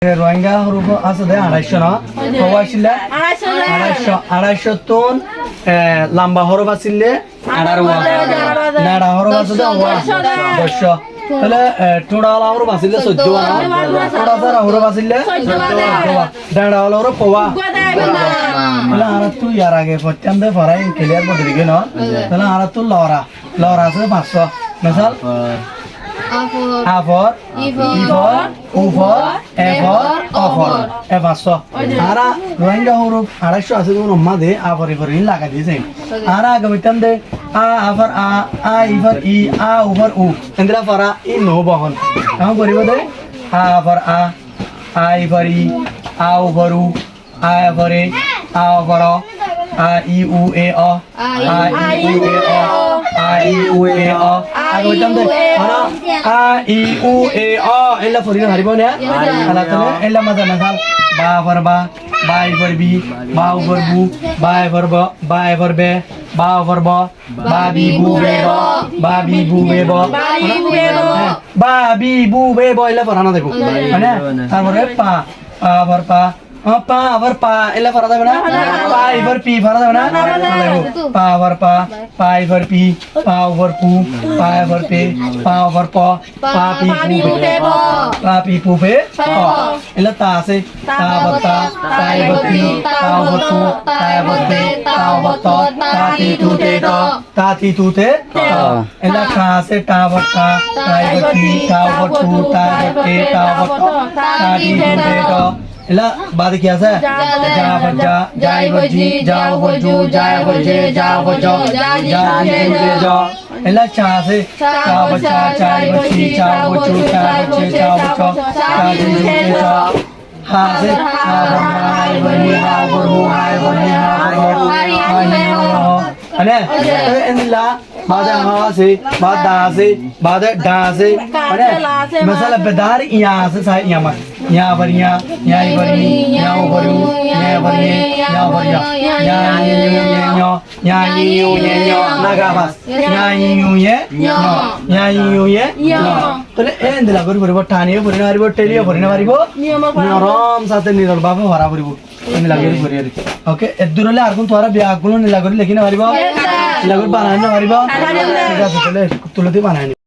রোহিঙ্গা হরুপ আছে দে 250 না কব আসলে 250 টন লম্বা হরুপ আসলে 18 নাড়া হরুপ আছে দে 200 তাহলে টোড়ালা হরুপ আসলে 14 না টোড়া হরুপ আসলে 14 ডাড়া হরুপ পওয়া তাহলে আর তুই ইয়ার আগে পড়তাম দে ফরাই ক্লিয়ার বদলি গেল তাহলে আর তুই লরা আছে 500 মিসাল A for, E for, U for, A for, O for, E500. Ara Rohingya huruf 250 আছে কোন মাদে A for E for in লাগা দিয়েছে ara গমিতাম দে A for I for E A U for U এন্দ্রা ফরা ই নো বহন কাম করিব দে A for I for E A U for U A for E A for O A I U A O A I U A O A I U A O আগমিতাম they ফরা A I U A O এলা ফরিনা হারিব না আলা তলে এলা মাদা nasal বা for বা for B বা for bu বা for b বা for be বা for b বা bi bu be bo বা bi bu be bo বা bi bu be bo এলা ফরানা দেখো মানে তারপরে পা for pa pa for pa এলা ফরা যাবে না পা for p ফরা যাবে না দেখো পা for pa pa for p pa for pu pa for pe pa for po pa pi pu pe pa pi pu pe এলা তা আছে তা for ta ta for pi ta for pu ta for pe ta for to ta ti tu te to ta ti tu te এলা কা আছে টা for ta ta for pi ta for pu ta for pe ta for to ta ti tu te to এলা বাদ কি আছে যা for ja jai for ji ja for ju ja for je ja for jo ja ji for jo এলা চা আছে চা for cha cha for chi cha for chu cha for che cha for cho cha ji for cho ha আছে ha for mai for ni ha for mu hai for ni ha for ane enla বাদে হা আছে বাদা আছে বাদে ডা আছে মানে মশলা বেদার ইয়া আছে সাই ইয়ামা ইয়া বরিয়া ইয়া বরি ইয়া বরু ইয়া বরি ইয়া বরিয়া ইয়া ইউ ইয়া ইউ ইয়া নাগা বাস ইয়া ইউ ইয়া ইউ ইয়া তাহলে এন্ড লাগর পরিব টানিও পরিনা পারিব টেলিও পরিনা পারিব নরম সাথে নিরল ভাবে ভরা পরিব এন্ড লাগের পরিয়া ওকে এদুরলে আর কোন তোরা বিয়া গুলো লাগর লেখিনা পারিব লাগর বানানো পারিব ঠিক আছে তাহলে তুলতে বানানি